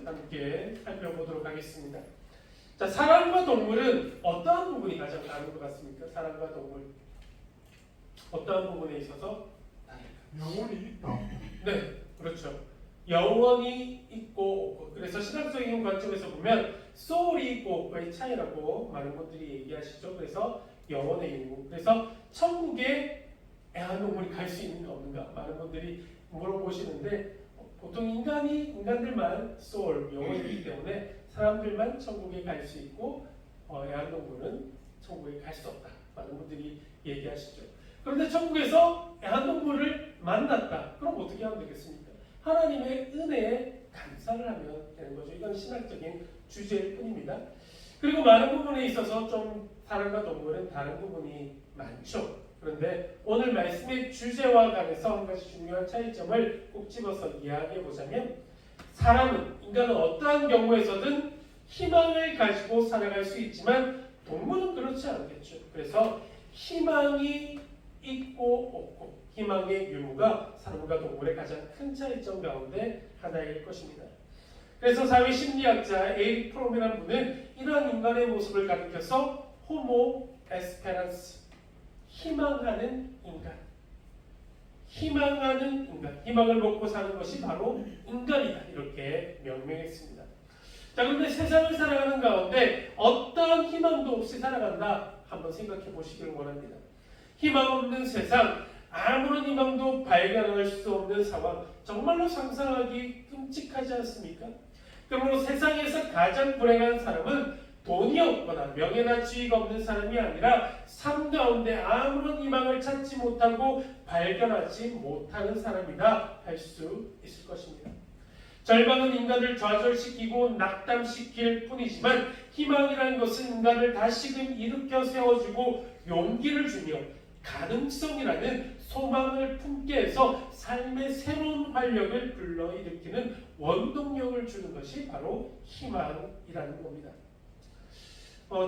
함께 살펴보도록 하겠습니다. 자, 사람과 동물은 어떠한 부분이 가장 다른 것 같습니까? 사람과 동물 어떠한 부분에 있어서 영혼이 있다. 네, 그렇죠. 영혼이 있고 없고. 그래서 신학적인 관점에서 보면 소울이 있고 없고의 차이라고 많은 분들이 얘기하시죠. 그래서 영혼의 의무. 그래서 천국에 애완동물이 갈 수 있는가 없는가 많은 분들이 물어보시는데 보통 인간들만 소울, 영혼이 있기 때문에 사람들만 천국에 갈 수 있고 애완동물은 천국에 갈 수 없다. 많은 분들이 얘기하시죠. 그런데 천국에서 애완동물을 만났다. 그럼 어떻게 하면 되겠습니까? 하나님의 은혜에 감사를 하면 되는 거죠. 이건 신학적인 주제일 뿐입니다. 그리고 많은 부분에 있어서 좀 사람과 동물은 다른 부분이 많죠. 그런데 오늘 말씀의 주제와 관해서 한 가지 중요한 차이점을 꼭 집어서 이야기해 보자면 인간은 어떠한 경우에서든 희망을 가지고 살아갈 수 있지만 동물은 그렇지 않겠죠. 그래서 희망이 있고 없고 희망의 유무가 사람과 동물의 가장 큰 차이점 가운데 하나일 것입니다. 그래서 사회심리학자 에릭 프롬이라는 분은 이러한 인간의 모습을 가리켜서 호모 에스페란스, 희망하는 인간, 희망을 먹고 사는 것이 바로 인간이다. 이렇게 명명했습니다. 자, 그런데 세상을 살아가는 가운데 어떠한 희망도 없이 살아간다. 한번 생각해 보시길 원합니다. 희망 없는 세상, 아무런 희망도 발견할 수 없는 상황, 정말로 상상하기 끔찍하지 않습니까? 그러므로 세상에서 가장 불행한 사람은 돈이 없거나 명예나 지위가 없는 사람이 아니라 삶 가운데 아무런 희망을 찾지 못하고 발견하지 못하는 사람이다 할 수 있을 것입니다. 절망은 인간을 좌절시키고 낙담시킬 뿐이지만 희망이라는 것은 인간을 다시금 일으켜 세워주고 용기를 주며 가능성이라는 소망을 품게 해서 삶의 새로운 활력을 불러일으키는 원동력을 주는 것이 바로 희망이라는 겁니다.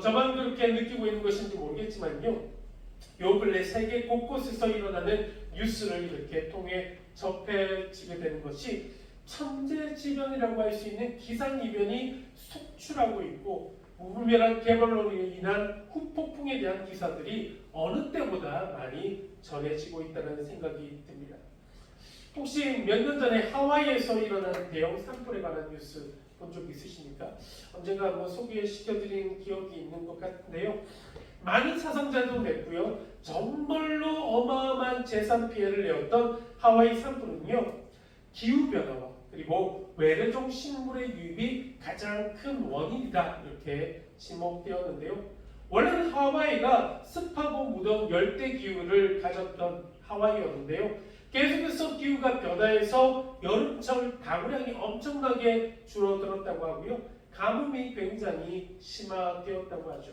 저만 그렇게 느끼고 있는 것인지 모르겠지만요. 요 근래 세계 곳곳에서 일어나는 뉴스를 이렇게 통해 접해지게 되는 것이 천재지변이라고 할 수 있는 기상이변이 속출하고 있고 무분별한 개발로 인한 후폭풍에 대한 기사들이 어느 때보다 많이 전해지고 있다는 생각이 듭니다. 혹시 몇 년 전에 하와이에서 일어난 대형 산불에 관한 뉴스 본 적 있으십니까? 언젠가 한번 소개시켜드린 기억이 있는 것 같은데요. 많은 사상자도 냈고요. 정말로 어마어마한 재산 피해를 내었던 하와이 산불은요. 기후변화와 그리고 외래종 식물의 유입이 가장 큰 원인이다. 이렇게 지목되었는데요. 원래는 하와이가 습하고 무더운 열대 기후를 가졌던 하와이였는데요. 계속해서 기후가 변화해서 여름철 가물량이 엄청나게 줄어들었다고 하고요. 가뭄이 굉장히 심화되었다고 하죠.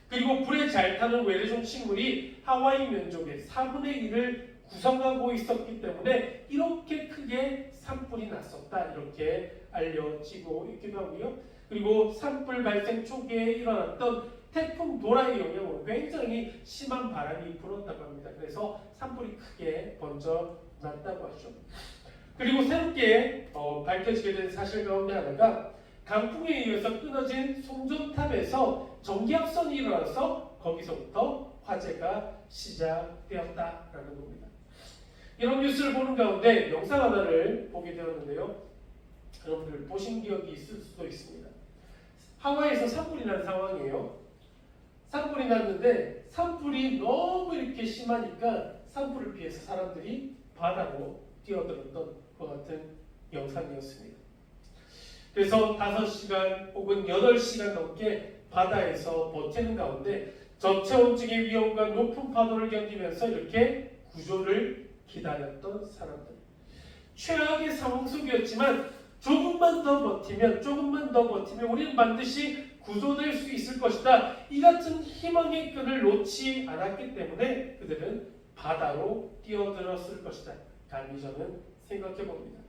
그리고 불에 잘 타는 외래종 식물이 하와이 면적의 4분의 1을 구성하고 있었기 때문에 이렇게 크게 산불이 났었다. 이렇게 알려지고 있기도 하고요. 그리고 산불 발생 초기에 일어났던 태풍 도라의 영향으로 굉장히 심한 바람이 불었다고 합니다. 그래서 산불이 크게 번져 났다고 하죠. 그리고 새롭게 밝혀지게 된 사실 가운데 하나가 강풍에 의해서 끊어진 송전탑에서 전기합선이 일어나서 거기서부터 화재가 시작되었다라는 겁니다. 이런 뉴스를 보는 가운데 영상 하나를 보게 되었는데요. 여러분들 보신 기억이 있을 수도 있습니다. 하와이에서 산불이 난 상황이에요. 산불이 났는데 산불이 너무 이렇게 심하니까 산불을 피해서 사람들이 바다로 뛰어들었던 것 같은 영상이었습니다. 그래서 5시간 혹은 8시간 넘게 바다에서 버티는 가운데 저체온증의 위험과 높은 파도를 견디면서 이렇게 구조를 기다렸던 사람들. 최악의 상황 속이었지만 조금만 더 버티면 우리는 반드시 구조될 수 있을 것이다. 이 같은 희망의 끈을 놓지 않았기 때문에 그들은 바다로 뛰어들었을 것이다. 감히 저는 생각해 봅니다.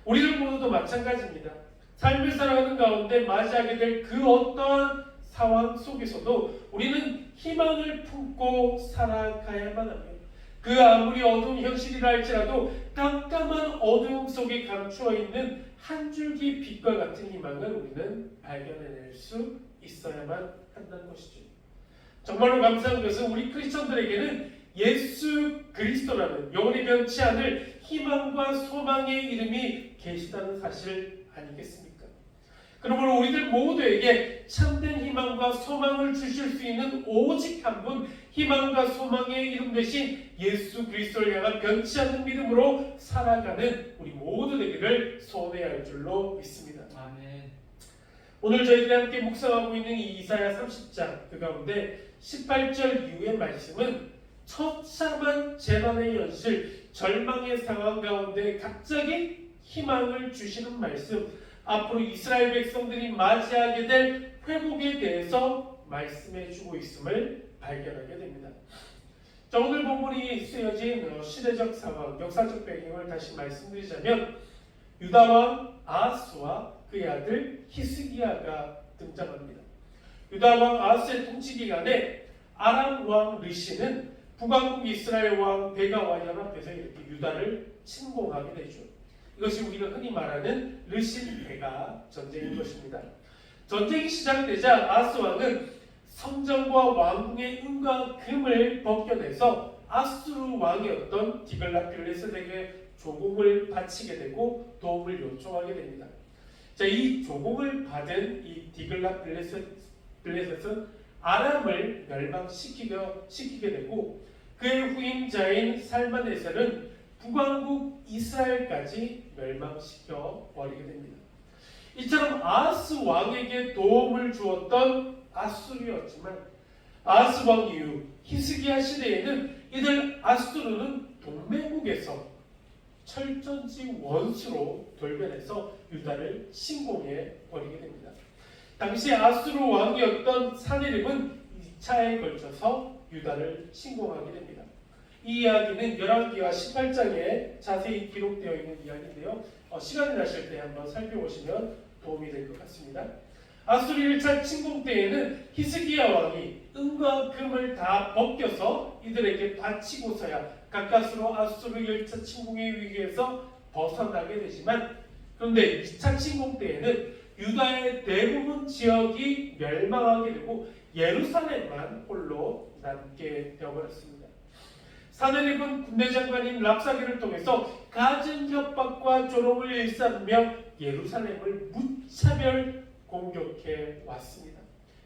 우리들 모두도 마찬가지입니다. 삶을 살아가는 가운데 맞이하게 될 그 어떠한 상황 속에서도 우리는 희망을 품고 살아가야만 하며 그 아무리 어두운 현실이라 할지라도 깜깜한 어두움 속에 감추어 있는 한 줄기 빛과 같은 희망을 우리는 발견해낼 수 있어야만 한다는 것이죠. 정말로 감사한 것은 우리 크리스천들에게는 예수 그리스도라는 영원히 변치 않을 희망과 소망의 이름이 계시다는 사실 아니겠습니까? 그러므로 우리들 모두에게 참된 희망과 소망을 주실 수 있는 오직 한 분, 희망과 소망의 이름 대신 예수 그리스도를 향한 변치 않는 믿음으로 살아가는 우리 모두 되기를 소원해야 할 줄로 믿습니다. 아멘. 오늘 저희들이 함께 묵상하고 있는 이 이사야 30장 그 가운데 18절 이후의 말씀은 처참한 재난의 현실, 절망의 상황 가운데 갑자기 희망을 주시는 말씀, 앞으로 이스라엘 백성들이 맞이하게 될 회복에 대해서 말씀해주고 있음을 발견하게 됩니다. 자, 오늘 본문이 쓰여진 시대적 상황, 역사적 배경을 다시 말씀드리자면 유다왕 아하스와 그의 아들 히스기야가 등장합니다. 유다왕 아하스의 통치 기간에 아람 왕 르시는 북왕국 이스라엘 왕 베가와 연합해서 이렇게 유다를 침공하게 되죠. 이것이 우리가 흔히 말하는 르신 베가 전쟁인 것입니다. 전쟁이 시작되자 아하스 왕은 성전과 왕궁의 은과 금을 벗겨내서 아수르 왕이었던 디글라필레셋에게 조공을 바치게 되고 도움을 요청하게 됩니다. 자, 이 조공을 받은 이 디글라필레셋은 아람을 멸망시키게 되고 그의 후임자인 살만에셀은 북왕국 이스라엘까지 멸망시켜 버리게 됩니다. 이처럼 아하스 왕에게 도움을 주었던 아수르였지만 아하스 왕 이후 히스기야 시대에는 이들 아수르는 동맹국에서 철전지 원수로 돌변해서 유다를 침공해 버리게 됩니다. 당시 아수르 왕이었던 사네립은 2차에 걸쳐서 유다를 침공하게 됩니다. 이 이야기는 열왕기하 18장에 자세히 기록되어 있는 이야기인데요. 시간이 나실 때 한번 살펴보시면 도움이 될 것 같습니다. 아수르 1차 침공 때에는 히스기야 왕이 은과 금을 다 벗겨서 이들에게 바치고서야 가까스로 아수르 1차 침공의 위기에서 벗어나게 되지만, 그런데 2차 침공 때에는 유다의 대부분 지역이 멸망하게 되고 예루살렘만 홀로 남게 되어버렸습니다. 사네립은 군대 장관인 랍사게를 통해서 갖은 협박과 조롱을 일삼으며 예루살렘을 무차별 공격해 왔습니다.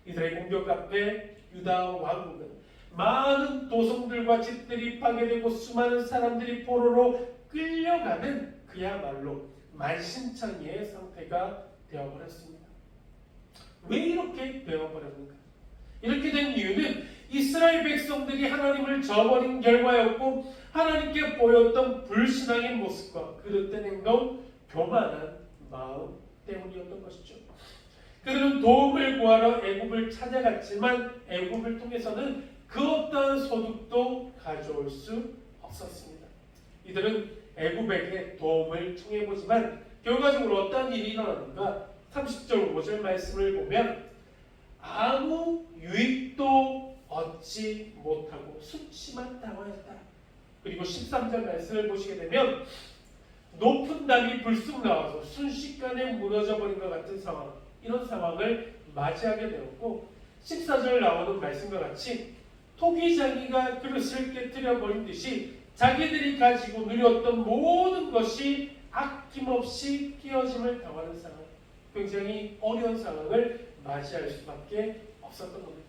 이들의 공격 앞에 유다 왕국은 많은 도성들과 집들이 파괴되고 수많은 사람들이 포로로 끌려가는 그야말로 만신창이의 상태가 되어버렸습니다. 왜 이렇게 되어버렸는가? 이렇게 된 이유는 이스라엘 백성들이 하나님을 저버린 결과였고, 하나님께 보였던 불신앙의 모습과 그릇된 행동, 교만한 마음 때문이었던 것이죠. 그들은 도움을 구하러 애굽을 찾아갔지만 애굽을 통해서는 그 어떠한 소득도 가져올 수 없었습니다. 이들은 애굽에게 도움을 청해보지만 결과적으로 어떤 일이 일어났는가? 30절 5절 말씀을 보면 아무 유익도 얻지 못하고 수치만 당하였다. 그리고 13절 말씀을 보시게 되면 높은 담이 불쑥 나와서 순식간에 무너져버린 것 같은 상황, 이런 상황을 맞이하게 되었고, 14절 나오는 말씀과 같이 토기장이가 그릇을 깨뜨려 버린 듯이 자기들이 가지고 누렸던 모든 것이 아낌없이 끼어짐을 당하는 상황, 굉장히 어려운 상황을 맞이할 수밖에 없었던 겁니다.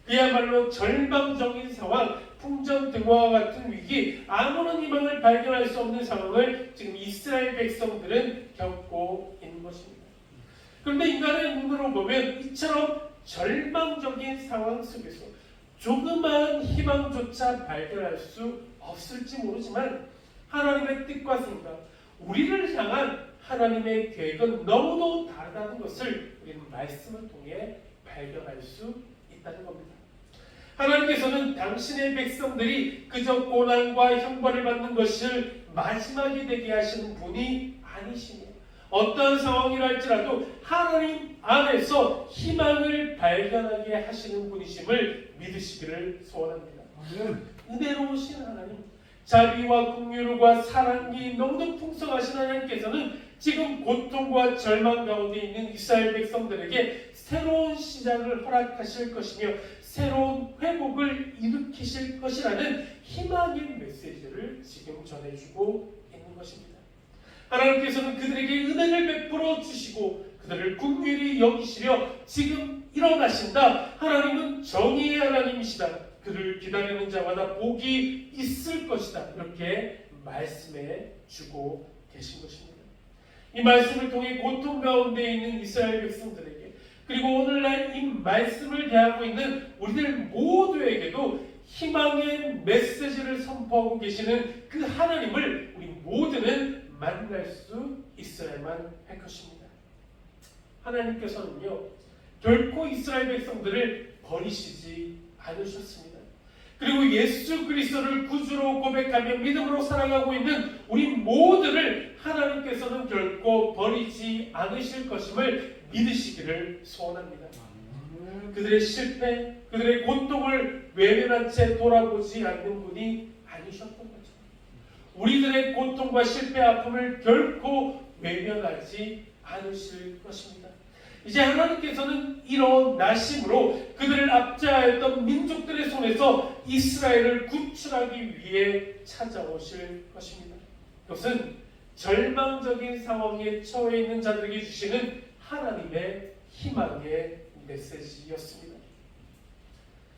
그야말로 절망적인 상황, 풍전등화와 같은 위기, 아무런 희망을 발견할 수 없는 상황을 지금 이스라엘 백성들은 겪고 있는 것입니다. 그런데 인간의 눈으로 보면 이처럼 절망적인 상황 속에서 조그마한 희망조차 발견할 수 없을지 모르지만 하나님의 뜻과 생각, 우리를 향한 하나님의 계획은 너무도 다르다는 것을 우리는 말씀을 통해 발견할 수 있다는 겁니다. 하나님께서는 당신의 백성들이 그저 고난과 형벌을 받는 것을 마지막이 되게 하시는 분이 아니시며, 어떠한 상황이랄지라도 하나님 안에서 희망을 발견하게 하시는 분이심을 믿으시기를 소원합니다. 아멘. 은혜로우신 하나님, 자비와 긍휼과 사랑이 너무도 풍성하신 하나님께서는 지금 고통과 절망 가운데 있는 이스라엘 백성들에게 새로운 시작을 허락하실 것이며 새로운 회복을 일으키실 것이라는 희망의 메시지를 지금 전해주고 있는 것입니다. 하나님께서는 그들에게 은혜를 베풀어 주시고 그들을 긍휼히 여기시려 지금 일어나신다. 하나님은 정의의 하나님이시다. 그를 기다리는 자마다 복이 있을 것이다. 이렇게 말씀해 주고 계신 것입니다. 이 말씀을 통해 고통 가운데 있는 이스라엘 백성들에게 그리고 오늘날 이 말씀을 대하고 있는 우리들 모두에게도 희망의 메시지를 선포하고 계시는 그 하나님을 우리 모두는 만날 수 있어야만 할 것입니다. 하나님께서는요 결코 이스라엘 백성들을 버리시지 않으셨습니다. 그리고 예수 그리스도를 구주로 고백하며 믿음으로 살아가고 있는 우리 모두를 하나님께서는 결코 버리지 않으실 것임을 믿으시기를 소원합니다. 그들의 실패, 그들의 고통을 외면한 채 돌아보지 않는 분이 아니셨던 거죠. 우리들의 고통과 실패, 아픔을 결코 외면하지 않으실 것입니다. 이제 하나님께서는 일어나심으로 그들을 압제하였던 민족들의 손에서 이스라엘을 구출하기 위해 찾아오실 것입니다. 이것은 절망적인 상황에 처해 있는 자들에게 주시는 하나님의 희망의 메시지였습니다.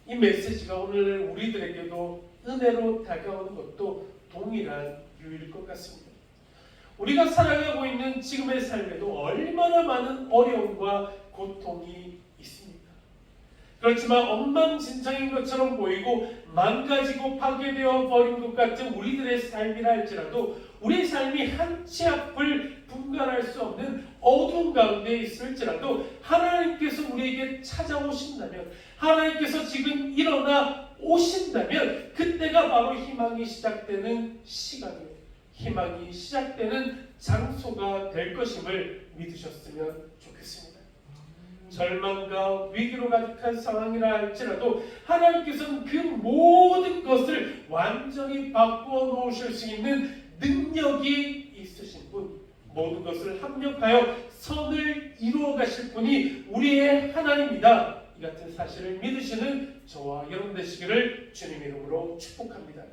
이 메시지가 오늘 우리들에게도 은혜로 다가오는 것도 동일한 이유일 것 같습니다. 우리가 살아가고 있는 지금의 삶에도 얼마나 많은 어려움과 고통이 있습니까? 그렇지만 엉망진창인 것처럼 보이고 망가지고 파괴되어 버린 것 같은 우리들의 삶이라 할지라도 우리 삶이 한 치 앞을 분간할 수 없는 어두운 가운데 있을지라도 하나님께서 우리에게 찾아오신다면 하나님께서 지금 일어나 오신다면 그때가 바로 희망이 시작되는 시간이에요. 희망이 시작되는 장소가 될 것임을 믿으셨으면 좋겠습니다. 절망과 위기로 가득한 상황이라 할지라도 하나님께서는 그 모든 것을 완전히 바꾸어 놓으실 수 있는 능력이 있으신 분, 모든 것을 합력하여 선을 이루어 가실 분이 우리의 하나님이다. 이 같은 사실을 믿으시는 저와 여러분 되시기를 주님 이름으로 축복합니다.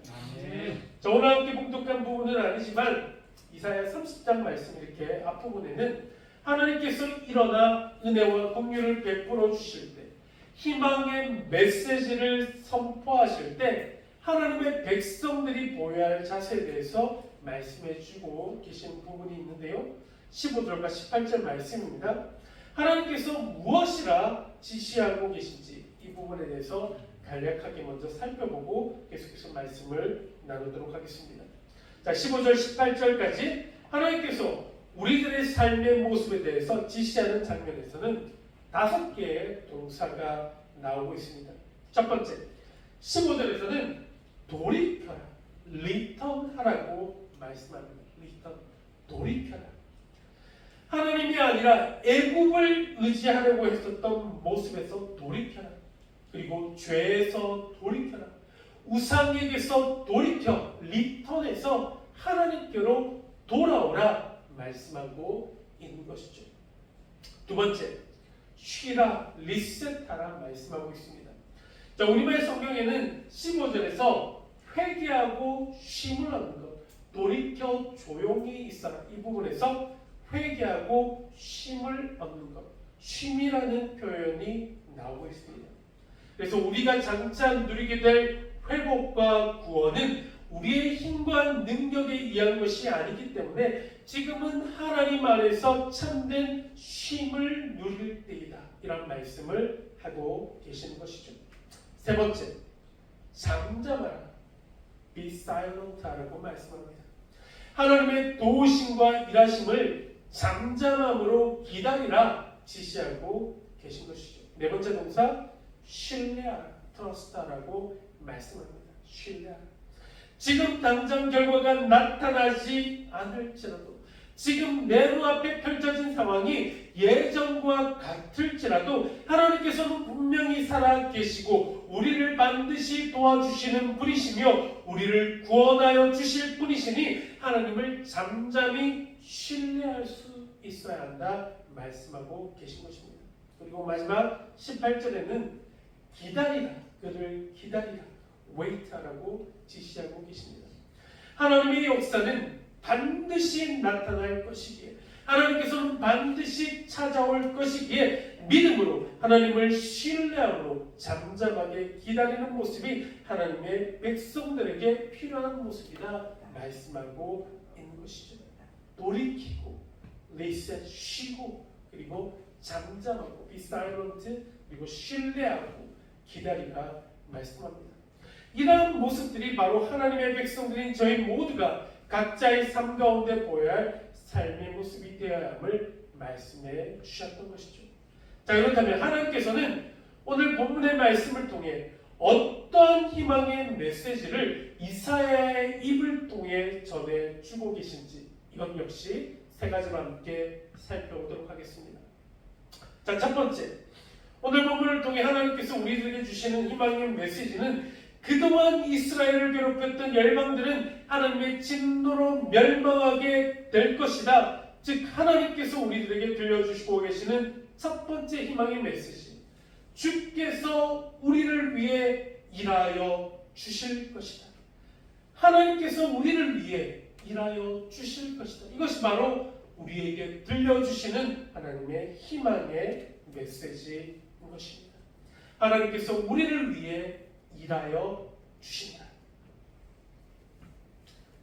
저 오늘 함께 봉독한 부분은 아니지만 이사야 30장 말씀 이렇게 앞부분에는 하나님께서 일어나 은혜와 긍휼을 베풀어 주실 때 희망의 메시지를 선포하실 때 하나님의 백성들이 보여야 할 자세에 대해서 말씀해 주고 계신 부분이 있는데요. 15절과 18절 말씀입니다. 하나님께서 무엇이라 지시하고 계신지 이 부분에 대해서 간략하게 먼저 살펴보고 계속해서 말씀을 나누도록 하겠습니다. 자, 15절 18절까지 하나님께서 우리들의 삶의 모습에 대해서 지시하는 장면에서는 5개의 동사가 나오고 있습니다. 첫 번째, 15절에서는 돌이켜라, 리턴하라고 말씀합니다. 리턴, 돌이켜라. 하나님이 아니라 애굽을 의지하려고 했었던 모습에서 돌이켜라. 그리고 죄에서 돌이켜라. 우상에게서 돌이켜 리턴해서 하나님께로 돌아오라 말씀하고 있는 것이죠. 두 번째, 쉬라, 리셋하라 말씀하고 있습니다. 자, 우리말 성경에는 15절에서 회개하고 쉼을 얻는 것, 돌이켜 조용히 있어라 이 부분에서 회개하고 쉼을 얻는 것, 쉼이라는 표현이 나오고 있습니다. 그래서 우리가 장차 누리게 될 회복과 구원은 우리의 힘과 능력에 의한 것이 아니기 때문에 지금은 하나님 안에서 참된 쉼을 누릴 때이다. 이런 말씀을 하고 계시는 것이죠. 세 번째, 잠잠하라. Be silent 하라고 말씀합니다. 하나님의 도우심과 일하심을 잠잠함으로 기다리라 지시하고 계신 것이죠. 네 번째 동사, 신뢰하라, trust하라고 말씀합니다. 신뢰하라. 지금 당장 결과가 나타나지 않을지라도 지금 내 눈앞에 펼쳐진 상황이 예전과 같을지라도 하나님께서는 분명히 살아계시고 우리를 반드시 도와주시는 분이시며 우리를 구원하여 주실 분이시니 하나님을 잠잠히 신뢰할 수 있어야 한다 말씀하고 계신 것입니다. 그리고 마지막 18절에는 기다리라, 그를 기다리라, wait하라고 지시하고 계십니다. 하나님의 역사는 반드시 나타날 것이기에, 하나님께서는 반드시 찾아올 것이기에 믿음으로 하나님을 신뢰함으로 잠잠하게 기다리는 모습이 하나님의 백성들에게 필요한 모습이다 말씀하고 있는 것이죠. 돌이키고, reset, 쉬고, 그리고 잠잠하고, be silent, 그리고 신뢰하고 기다리라 말씀합니다. 이러한 모습들이 바로 하나님의 백성들인 저희 모두가 각자의 삶 가운데 보여야 할 삶의 모습이 되어야 함을 말씀해 주셨던 것이죠. 자, 그렇다면 하나님께서는 오늘 본문의 말씀을 통해 어떠한 희망의 메시지를 이사야의 입을 통해 전해주고 계신지, 이것 역시 세 가지로 함께 살펴보도록 하겠습니다. 자, 첫 번째, 오늘 본문을 통해 하나님께서 우리들에게 주시는 희망의 메시지는 그동안 이스라엘을 괴롭혔던 열방들은 하나님의 진노로 멸망하게 될 것이다. 즉 하나님께서 우리들에게 들려주시고 계시는 첫 번째 희망의 메시지, 주께서 우리를 위해 일하여 주실 것이다. 하나님께서 우리를 위해 일하여 주실 것이다. 이것이 바로 우리에게 들려주시는 하나님의 희망의 메시지인 것입니다. 하나님께서 우리를 위해 일하여 주신다.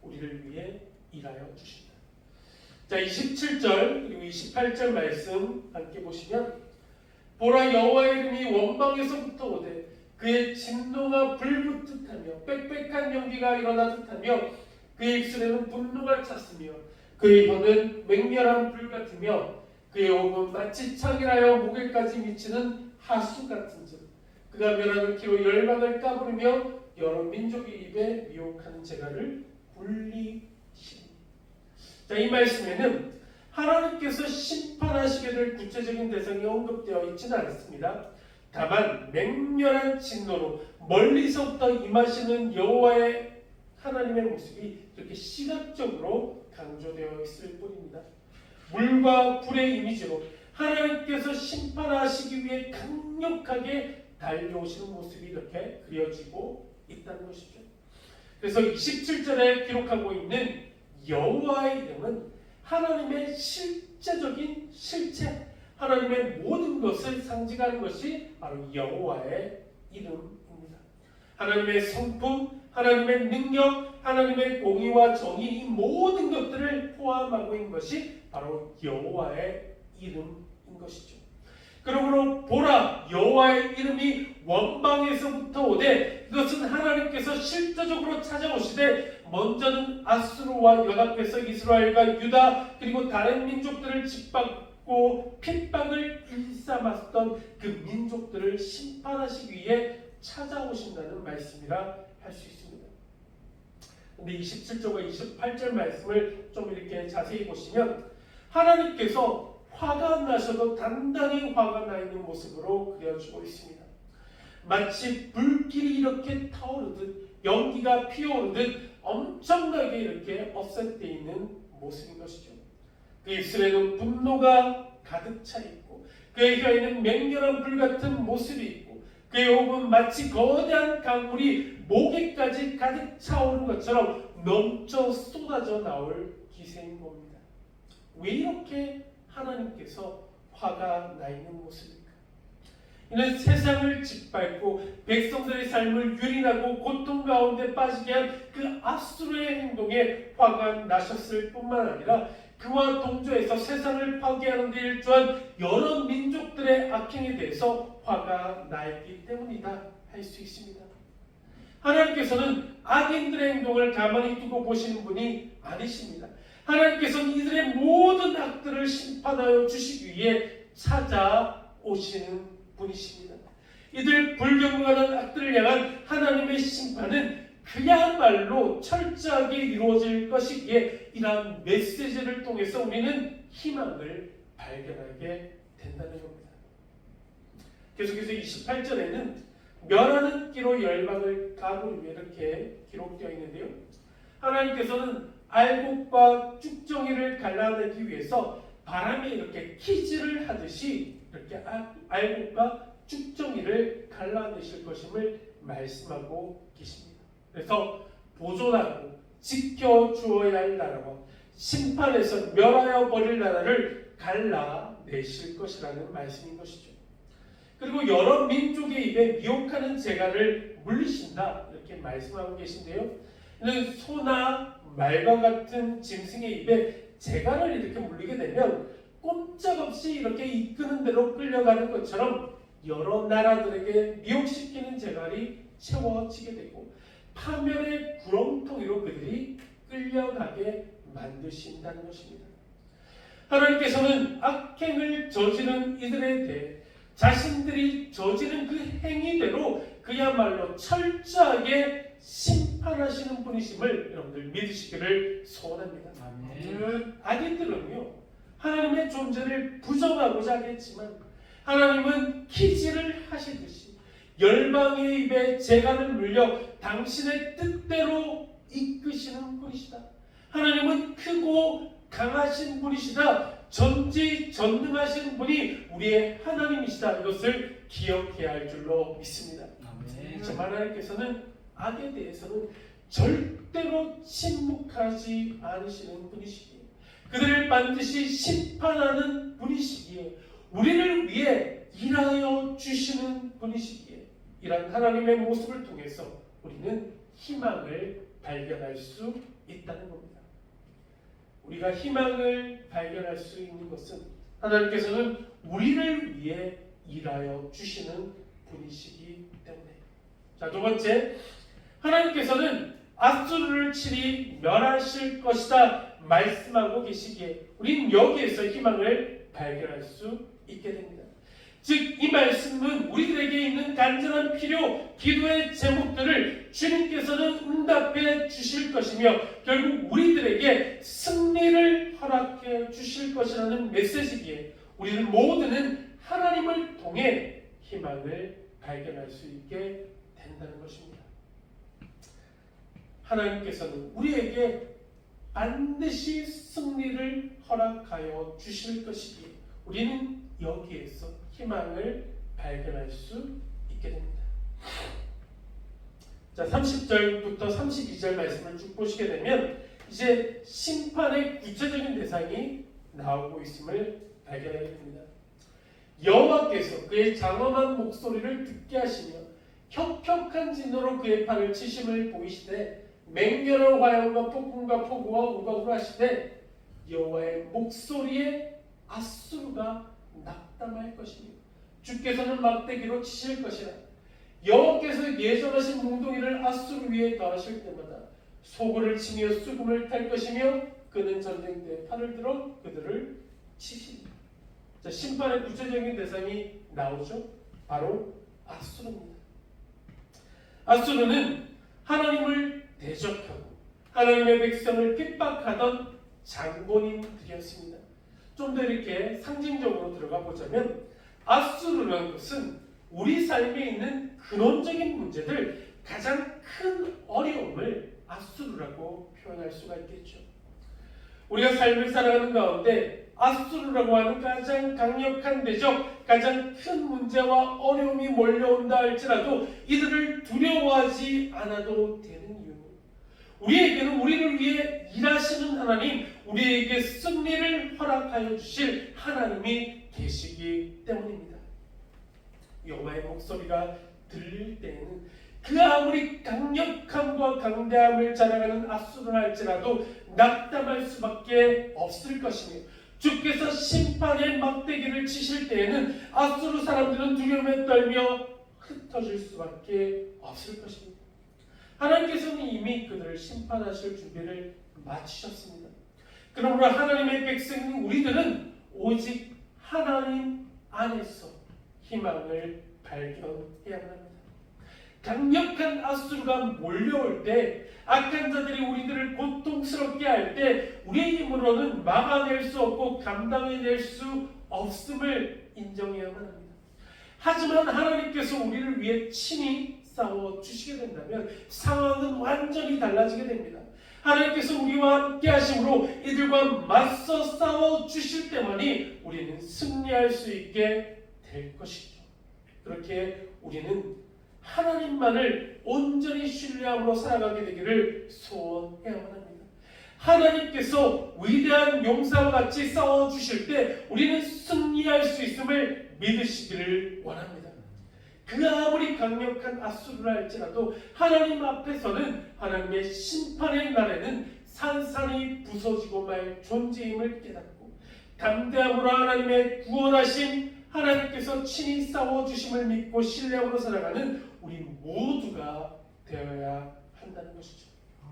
우리를 위해 일하여 주신다. 자, 27절 그리고 28절 말씀 함께 보시면, 보라, 여호와의 이름이 원방에서부터 오되 그의 진노가 불붙듯 하며 빽빽한 연기가 일어나듯 하며 그의 입술에는 분노가 찼으며 그의 혀는 맹렬한 불 같으며 그의 호흡은 마치 창이라여 목에까지 미치는 하수 같은즉 그가 멸하는 키로 열방을 까부르며 여러 민족의 입에 미혹하는 재갈을 분리시리니. 자, 이 말씀에는 하나님께서 심판하시게 될 구체적인 대상이 언급되어 있지는 않습니다. 다만 맹렬한 진노로 멀리서부터 임하시는 여호와의 하나님의 모습이 이렇게 시각적으로 강조되어 있을 뿐입니다. 물과 불의 이미지로 하나님께서 심판하시기 위해 강력하게 달려오시는 모습이 이렇게 그려지고 있다는 것이죠. 그래서 27절에 기록하고 있는 여호와의 이름은 하나님의 실제적인 실체, 하나님의 모든 것을 상징하는 것이 바로 여호와의 이름입니다. 하나님의 성품, 하나님의 능력, 하나님의 공의와 정의, 이 모든 것들을 포함하고 있는 것이 바로 여호와의 이름인 것이죠. 그러므로 보라, 여호와의 이름이 원방에서부터 오되, 이것은 하나님께서 실제적으로 찾아오시되 먼저는 아수르와 연합해서 이스라엘과 유다 그리고 다른 민족들을 짓밟고 핍박을 일삼았던 그 민족들을 심판하시기 위해 찾아오신다는 말씀이라 할 수 있습니다. 근데 27절과 28절 말씀을 좀 이렇게 자세히 보시면 하나님께서 화가 나셔도 단단히 화가 나 있는 모습으로 그려지고 있습니다. 마치 불길이 이렇게 타오르듯 연기가 피어오르듯 엄청나게 이렇게 업셋되어 있는 모습인 것이죠. 그 입술에는 분노가 가득 차 있고 그의 혀에는 맹렬한 불 같은 모습이 있고 그의 호흡은 마치 거대한 강물이 목에까지 가득 차오르는 것처럼 넘쳐 쏟아져 나올 기세인 겁니다. 왜 이렇게 하나님께서 화가 나 있는 모습입니까? 이는 세상을 짓밟고 백성들의 삶을 유린하고 고통 가운데 빠지게 한 그 아수르의 행동에 화가 나셨을 뿐만 아니라 그와 동조해서 세상을 파괴하는 데 일조한 여러 민족들의 악행에 대해서 화가 나 있기 때문이다 할 수 있습니다. 하나님께서는 악인들의 행동을 가만히 두고 보시는 분이 아니십니다. 하나님께서는 이들의 모든 악들을 심판하여 주시기 위해 찾아오시는 분이십니다. 이들 불경건한 악들을 향한 하나님의 심판은 그야말로 철저하게 이루어질 것이기에 이러한 메시지를 통해서 우리는 희망을 발견하게 된다는 겁니다. 계속해서 28절에는 멸하는 끼로 열방을 가보니 이렇게 기록되어 있는데요. 하나님께서는 알곡과 쭉정이를 갈라내기 위해서 바람에 이렇게 키질을 하듯이 이렇게 알곡과 쭉정이를 갈라내실 것임을 말씀하고 계십니다. 그래서 보존하고 지켜주어야 할 나라와 심판에서 멸하여 버릴 나라를 갈라내실 것이라는 말씀인 것이죠. 그리고 여러 민족의 입에 미혹하는 재갈을 물리신다 이렇게 말씀하고 계신데요. 이는 소나 말과 같은 짐승의 입에 재갈을 이렇게 물리게 되면 꼼짝없이 이렇게 이끄는 대로 끌려가는 것처럼 여러 나라들에게 미혹시키는 재갈이 채워지게 되고 파멸의 구렁텅이로 그들이 끌려가게 만드신다는 것입니다. 하나님께서는 악행을 저지른 이들에 대해 자신들이 저지른 그 행위대로 그야말로 철저하게 심판하시는 분이심을 여러분들 믿으시기를 소원합니다. 악인들은요 하나님의 존재를 부정하고자 하겠지만 하나님은 키질을 하시듯이 열방의 입에 재갈을 물려 당신의 뜻대로 이끄시는 분이시다. 하나님은 크고 강하신 분이시다. 전지전능하신 분이 우리의 하나님이시다. 이것을 기억해야 할 줄로 믿습니다. 정말 하나님께서는 악에 대해서는 절대로 침묵하지 않으시는 분이시기에 그들을 반드시 심판하는 분이시기에 우리를 위해 일하여 주시는 분이시기에 이런 하나님의 모습을 통해서 우리는 희망을 발견할 수 있다는 겁니다. 우리가 희망을 발견할 수 있는 것은 하나님께서는 우리를 위해 일하여 주시는 분이시기 때문에. 자, 두 번째, 하나님께서는 아수르를 친히 멸하실 것이다 말씀하고 계시기에 우리는 여기에서 희망을 발견할 수 있게 됩니다. 즉 이 말씀은 우리들에게 있는 간절한 필요, 기도의 제목들을 주님께서는 응답해 주실 것이며 결국 우리들에게 승리를 허락해 주실 것이라는 메시지기에 우리는 모두는 하나님을 통해 희망을 발견할 수 있게 된다는 것입니다. 하나님께서는 우리에게 반드시 승리를 허락하여 주실 것이기에 우리는 여기에서 희망을 발견할 수 있게 됩니다. 자, 30절부터 32절 말씀을 쭉 보시게 되면 이제 심판의 구체적인 대상이 나오고 있음을 발견하게 됩니다. 여호와께서 그의 장엄한 목소리를 듣게 하시며 혁혁한 진노로 그의 팔을 치심을 보이시되 맹렬한 화염과 폭풍과 폭우와 우박으로 하시되 여호와의 목소리에 아수르가 낙담할 것이며 주께서는 막대기로 치실 것이라. 여호와께서 예정하신 몽둥이를 아수르 위에 더하실 때마다 소굴을 치며 수금을 탈 것이며 그는 전쟁터에 팔을 들어 그들을 치시니. 자, 심판의 구체적인 대상이 나오죠. 바로 아수르입니다. 아수르는 하나님을 대적하고 하나님의 백성을 핍박하던 장본인들이었습니다. 좀 더 이렇게 상징적으로 들어가 보자면 아수르라는 것은 우리 삶에 있는 근원적인 문제들 가장 큰 어려움을 아수르라고 표현할 수가 있겠죠. 우리가 삶을 살아가는 가운데 아수르라고 하는 가장 강력한 대적, 가장 큰 문제와 어려움이 몰려온다 할지라도 이들을 두려워하지 않아도 되는 이유는 우리에게는 우리를 위해 일하시는 하나님, 우리에게 승리를 허락하여 주실 하나님이 계시기 때문입니다. 여호와의 목소리가 들릴 때에는 그 아무리 강력함과 강대함을 자랑하는 아수르라 할지라도 낙담할 수밖에 없을 것이며 주께서 심판의 막대기를 치실 때에는 아수르 사람들은 두려움에 떨며 흩어질 수밖에 없을 것입니다. 하나님께서는 이미 그들을 심판하실 준비를 마치셨습니다. 그러므로 하나님의 백성인 우리들은 오직 하나님 안에서 희망을 발견해야 합니다. 강력한 앗수르가 몰려올 때, 악한 자들이 우리들을 고통스럽게 할 때 우리의 힘으로는 막아낼 수 없고 감당해낼 수 없음을 인정해야만 합니다. 하지만 하나님께서 우리를 위해 친히 싸워주시게 된다면 상황은 완전히 달라지게 됩니다. 하나님께서 우리와 함께 하심으로 이들과 맞서 싸워주실 때만이 우리는 승리할 수 있게 될 것이죠. 그렇게 우리는 하나님만을 온전히 신뢰함으로 살아가게 되기를 소원해야만 합니다. 하나님께서 위대한 용사와 같이 싸워주실 때 우리는 승리할 수 있음을 믿으시기를 원합니다. 그 아무리 강력한 앗수르라 할지라도 하나님 앞에서는 하나님의 심판의 날에는 산산이 부서지고 말 존재임을 깨닫고 담대함으로 하나님의 구원하심, 하나님께서 친히 싸워주심을 믿고 신뢰함으로 살아가는 우리 모두가 되어야 한다는 것이죠.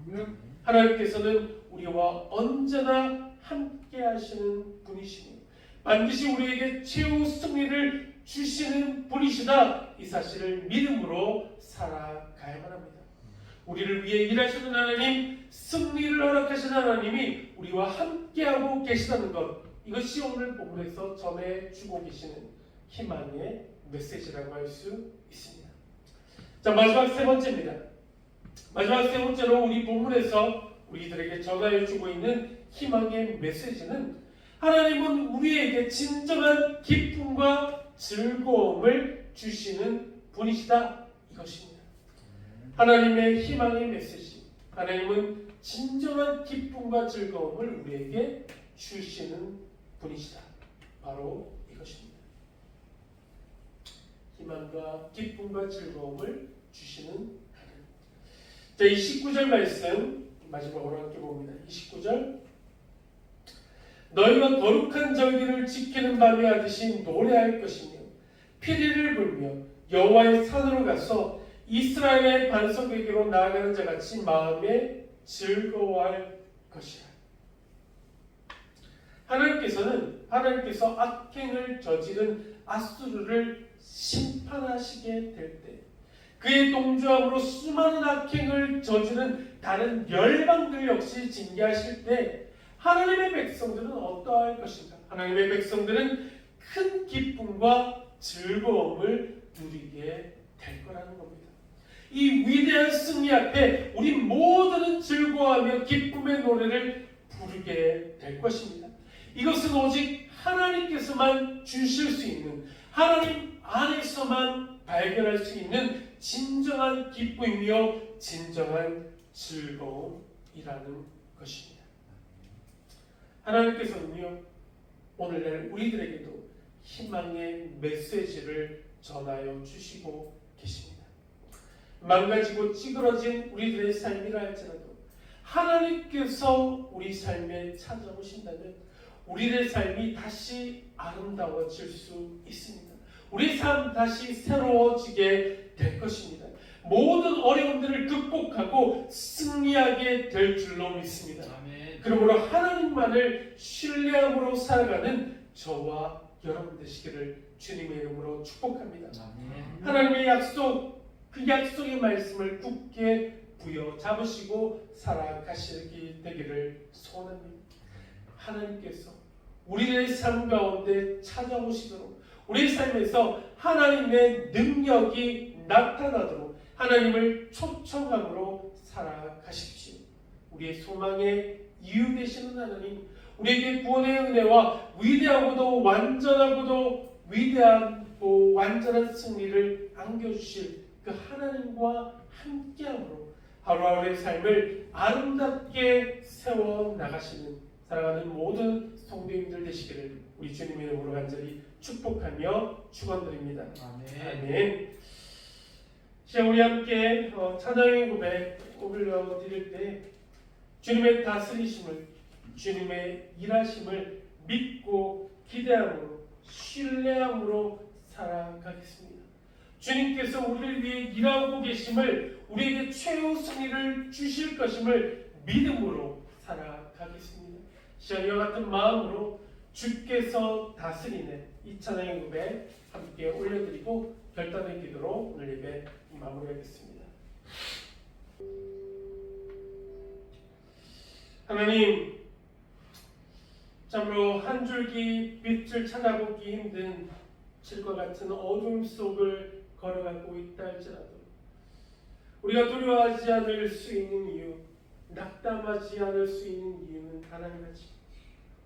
아멘. 하나님께서는 우리와 언제나 함께 하시는 분이시며 반드시 우리에게 최후 승리를 주시는 분이시다, 이 사실을 믿음으로 살아가야만 합니다. 우리를 위해 일하시는 하나님, 승리를 허락하시는 하나님이 우리와 함께하고 계시다는 것, 이것이 오늘 본문에서 전해주고 계시는 희망의 메시지라고 할 수 있습니다. 자, 마지막 세 번째입니다. 마지막 세 번째로 우리 본문에서 우리들에게 전하여주고 있는 희망의 메시지는 하나님은 우리에게 진정한 기쁨과 즐거움을 주시는 분이시다, 이것입니다. 하나님의 희망의 메시지, 하나님은 진정한 기쁨과 즐거움을 우리에게 주시는 분이시다, 바로 이것입니다. 희망과 기쁨과 즐거움을 주시는 하나님. 자, 이 19절 말씀 마지막으로 함께 봅니다. 29절, 너희가 거룩한 절기를 지키는 밤에 하듯이 노래할 것이며 피리를 불며 여호와의 산으로 가서 이스라엘의 반석에게로 나아가는 자같이 마음에 즐거워할 것이라. 하나님께서 악행을 저지른 앗수르를 심판하시게 될 때, 그의 동조함으로 수많은 악행을 저지른 다른 열방들 역시 징계하실 때 하나님의 백성들은 어떠할 것인가? 하나님의 백성들은 큰 기쁨과 즐거움을 누리게 될 거라는 겁니다. 이 위대한 승리 앞에 우리 모두는 즐거워하며 기쁨의 노래를 부르게 될 것입니다. 이것은 오직 하나님께서만 주실 수 있는, 하나님 안에서만 발견할 수 있는 진정한 기쁨이며 진정한 즐거움이라는 것입니다. 하나님께서는요, 오늘날 우리들에게도 희망의 메시지를 전하여 주시고 계십니다. 망가지고 찌그러진 우리들의 삶이라 할지라도 하나님께서 우리 삶에 찾아오신다면 우리의 삶이 다시 아름다워질 수 있습니다. 우리 삶 다시 새로워지게 될 것입니다. 모든 어려움들을 극복하고 승리하게 될 줄로 믿습니다. 아멘. 그러므로 하나님만을 신뢰함으로 살아가는 저와 여러분 되시기를 주님의 이름으로 축복합니다. 아멘. 하나님의 약속, 그 약속의 말씀을 굳게 부여잡으시고 살아가시기 되기를 소원합니다. 하나님께서 우리의 삶 가운데 찾아오시도록, 우리 삶에서 하나님의 능력이 나타나도록 하나님을 초청함으로 살아가십시오. 우리의 소망의 이유 되시는 하나님, 우리에게 구원의 은혜와 위대하고도 완전하고도 위대하고 완전한 승리를 안겨주실 그 하나님과 함께함으로 하루하루의 삶을 아름답게 세워나가시는 사랑하는 모든 성도님들 되시기를 우리 주님의 이름으로 간절히 축복하며 축원드립니다. 아멘. 아멘. 시작 우리 함께 찬양의 고백 올려드릴 때 주님의 다스리심을, 주님의 일하심을 믿고 기대함으로 신뢰함으로 살아가겠습니다. 주님께서 우리를 위해 일하고 계심을, 우리에게 최후 승리를 주실 것임을 믿음으로 살아가겠습니다. 시작과 같은 마음으로 주께서 다스리는 이 찬양의 고백 함께 올려드리고 결단의 기도로 오늘 예배 마무리하겠습니다. 하나님, 참으로 한 줄기 빛을 찾아보기 힘든 질과 같은 어둠 속을 걸어가고 있다 할지라도 우리가 두려워하지 않을 수 있는 이유, 낙담하지 않을 수 있는 이유는 단 한 가지,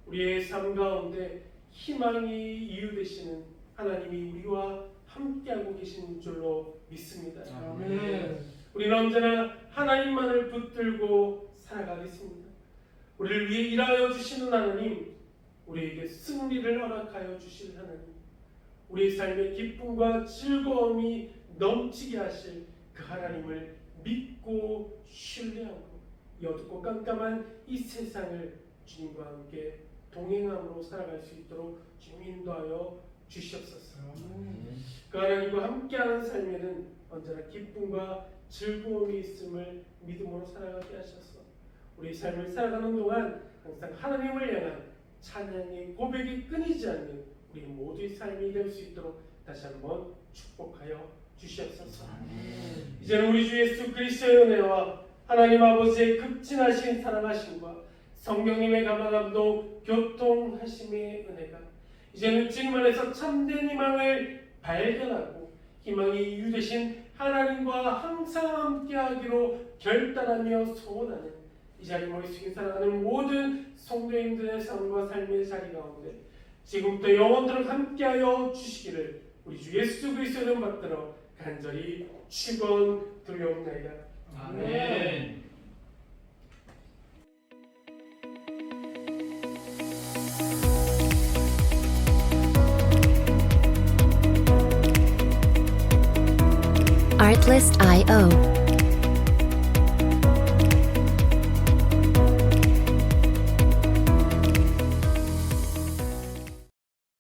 우리의 삶 가운데 희망이 이유 되시는 하나님이 우리와 함께하고 계신 줄로 믿습니다. 아멘. 우리는 언제나 하나님만을 붙들고 살아가겠습니다. 우리를 위해 일하여 주시는 하나님, 우리에게 승리를 허락하여 주실 하나님, 우리의 삶의 기쁨과 즐거움이 넘치게 하실 그 하나님을 믿고 신뢰하고 이 어둡고 깜깜한 이 세상을 주님과 함께 동행함으로 살아갈 수 있도록 주님 인도하여 주시옵소서. 그 하나님과 함께하는 삶에는 언제나 기쁨과 즐거움이 있음을 믿음으로 살아가게 하셔서 우리 삶을 살아가는 동안 항상 하나님을 향한 찬양의 고백이 끊이지 않는 우리 모두의 삶이 될 수 있도록 다시 한번 축복하여 주시옵소서. 이제는 우리 주 예수 그리스도의 은혜와 하나님 아버지의 극진하신 사랑하심과 성령님의 감화감동 교통하심의 은혜가 이제는 지금 안에서 참된 희망을 발견하고 희망이 이유 되신 하나님과 항상 함께하기로 결단하며 소원하는 이 자리 머릿속에 살아가는 모든 성도님들의 삶과 삶의 자리 가운데 지금부터 영원토록 함께하여 주시기를 우리 주 예수 그리스도를 받들어 간절히 축원드리옵나이다. 아멘.